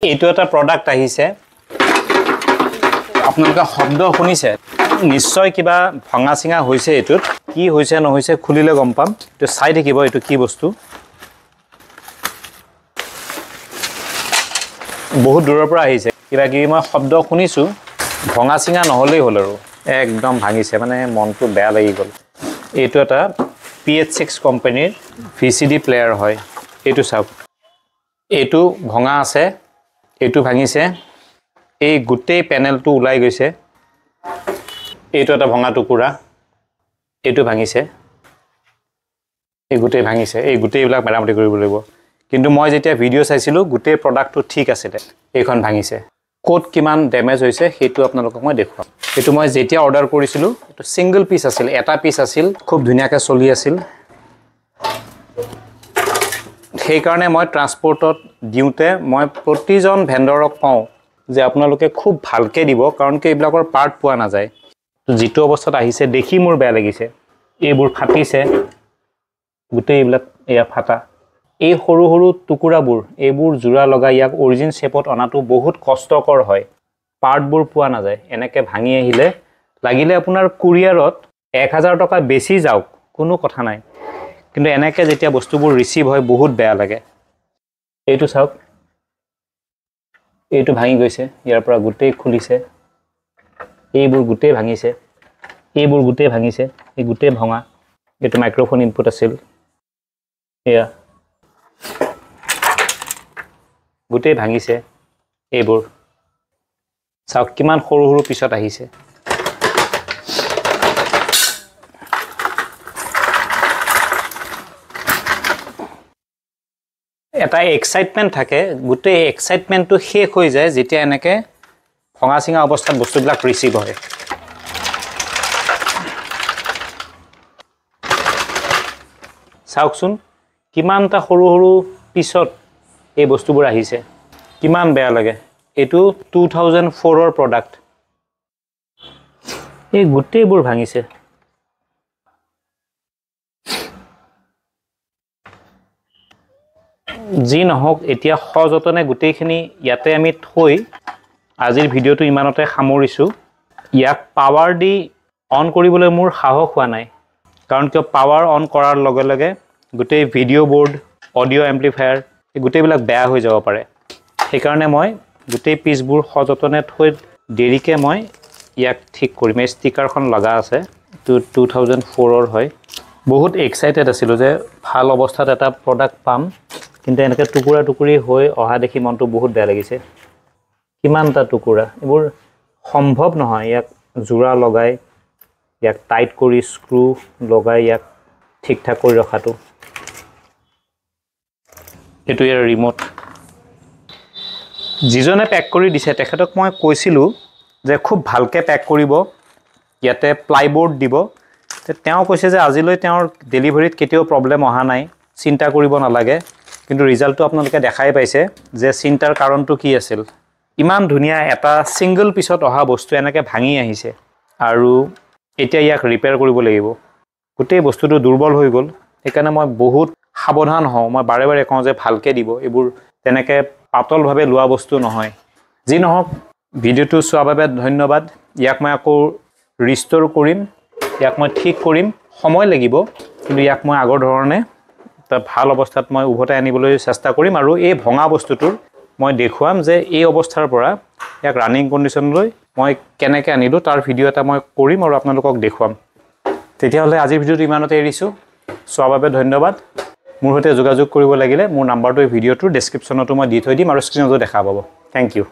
এইটো এটা প্ৰডাক্ট আহিছে আপোনালোকে শব্দ শুনিছে নিশ্চয় কিবা ভঙা চিঙা হৈছে এটোত কি হৈছে নহৈছে খুলিলে গম পাম তো চাই দেখিব এটো কি বস্তু বহুত দূৰৰ পৰা আহিছে কিবা কি মই শব্দ শুনিছো ভঙা চিঙা নহলেই হল আৰু একদম ভাঙিছে মানে মনটো বেয়া লাগি গল এইটো এটা PH6 কোম্পানীৰ VCD প্লেয়াৰ হয় এইটো চাওক এইটো ভঙা আছে এইটো ভাঙিছে এই গুটেই প্যানেলটো উলাই গৈছে এইটো এটা ভঙা টুকুৰা এইটো ভাঙিছে এই গুটেইবিলাক মেৰামতি কৰিব লাগিব কিন্তু মই যেতিয়া ভিডিও চাইছিলো গুটেই প্ৰডাক্টটো ঠিক আছিল এইখন ভাঙিছে কোড কিমান ড্যামেজ হৈছে হেতু আপোনালোকক মই দেখুৱাম এটো মই যেতিয়া অৰ্ডাৰ কৰিছিলো এটো সিঙ্গল পিস আছিল এটা পিস আছিল খুব ধুনিয়াকৈ চলি আছিল সেই কাৰণে মই ট্ৰান্সপোৰ্টত দিউতে মই প্ৰতিজন ভেন্ডৰক পাও যে আপোনালোকে খুব ভালকে দিব কাৰণ কি এইবিলাকৰ পাৰ্ট পোৱা না যায় তো যেটো অৱস্থাত আহিছে দেখি মোৰ বেয়া লাগিছে এইবোৰ ফাটিছে গুটেই এইবিলাক এয়া ফাটা এই সৰু সৰু টুকুৰাবোৰ এইবোৰ জোৰা লগা ইয়াক অৰিজিন শেপত অনাটো বহুত কষ্টকৰ হয় পাৰ্টবোৰ পোৱা না যায় এনেকে ভাঙি আহিলে লাগিলে আপোনাৰ কুৰিয়াৰত 1000 টকা বেছি যাওক কোনো কথা নাই কিন্তু এনেকে যেতিয়া বস্তুবোৰ ৰিসিভ হয় বহুত বেয়া লাগে এইটো চাওক এইটো ভাঙি গৈছে ইয়াৰ পৰা গুটেই খুলিছে এইবোৰ গুটেই ভাঙিছে এই গুটেই ভঙা এইটো মাইক্ৰোফোন ইনপুট আছিল এয়া গুটেই ভাঙিছে এইবোৰ চাওক কিমান সৰু সৰু পিছত আহিছে এটা এক্সাইটমেন্ট থাকে গুটেই এক্সাইটমেন্টটো শেষ হৈ যায় যেতিয়া এনেকে ভঙা সিঙা অৱস্থাত বস্তুবিলাক ৰিসিভ হয় চাওকচোন কিমানটা সৰু সৰু পিছত এই বস্তুবোৰ আহিছে কিমান বেয়া লাগে এটো 2004 ৰ প্ৰডাক্ট এই গুটেইবোৰ ভাঙিছে জি নহক এতিয়া সযতনে গুটেইখিনি ইয়াতে আমি থৈ আজিৰ ভিডিওটো ইমানতে সামৰিছো ইয়াক পাৱাৰ দি অন কৰিবলৈ মোৰ সাহস হোৱা নাই কাৰণ কি পাৱাৰ অন কৰাৰ লগে লগে গুটেই ভিডিও বোৰ্ড অডিও এম্প্লিফায়াৰ এই গুটেইবিলাক বেয়া হৈ যাব পাৰে সেই কাৰণে মই গুটেই পিছবোৰ সযতনে থৈ দেৰিকে মই ইয়াক ঠিক কৰিম এই ষ্টিকাৰখন লগা আছে 2004 ৰ হয় বহুত এক্সাইটেড আছিল যে ভাল অৱস্থাত এটা প্ৰডাক্ট পাম কিন্তু এনেকে টুকুৰা টুকুৰি হৈ অহা দেখি মনটো বহুত বেয়া লাগিছে কিমানটা টুকুৰা এবোৰ সম্ভৱ নহয় ইয়াক জোৰা লগাই ইয়াক টাইট কৰি স্ক্ৰু লগাই ইয়াক ঠিক ঠাক কৰি ৰখাটো এটো ইয়াৰ ৰিমোট যিজনে পেক কৰি দিছে তেখেতক মই কৈছিলো যে খুব ভালকে পেক কৰিব ইয়াতে প্লাইবোৰ্ড দিব তেওঁ কৈছে যে আজিলৈ তেওঁৰ ডেলিভাৰীত কেতিয়াও প্ৰবলেম অহা নাই চিন্তা কৰিব নালাগে কিন্তু ৰিজাল্টটো আপোনালোকে দেখাই পাইছে যে চিন্তাৰ কাৰণটো কি আছিল ইমান ধুনিয়া এটা সিঙ্গল পিছত অহা বস্তু এনেকে ভাঙি আহিছে আৰু এতিয়া ইয়াক ৰিপেয়াৰ কৰিব লাগিব গোটেই বস্তুটো দুৰ্বল হৈ গল সেইকাৰণে মই বহুত সাৱধান হওঁ মই বাৰে বাৰে কওঁ যে ভালকে দিব এইবোৰ তেনেকে পাতল ভাবে লোৱা বস্তু নহয় যি নহক ভিডিওটো চোৱাৰ বাবে ধন্যবাদ ইয়াক মই আকৌ ৰিস্টোৰ কৰিম ইয়াক মই ঠিক কৰিম সময় লাগিব কিন্তু ইয়াক মই আগৰ ধৰণে তা ভাল অৱস্থাত মই উভতাই আনিবলৈ চেষ্টা কৰিম আৰু এই ভঙা বস্তুটোৰ মই দেখুৱাম যে এই অৱস্থাৰ পৰা ইয়াক ৰানিং কন্ডিশনলৈ মই কেনেকৈ আনিলো তাৰ ভিডিও এটা মই কৰিম আৰু আপোনালোকক দেখুৱাম তেতিয়া হলে আজিৰ ভিডিওটো ইমানতে এৰিছো চোৱাৰ বাবে ধন্যবাদ মোৰ সৈতে যোগাযোগ কৰিব লাগিলে মোৰ নাম্বাৰটো এই ভিডিওটোৰ ডেসক্ৰিপচনতো মই দি থৈ দিম আৰু স্ক্ৰিনতো দেখা পাব থ্যাংক ইউ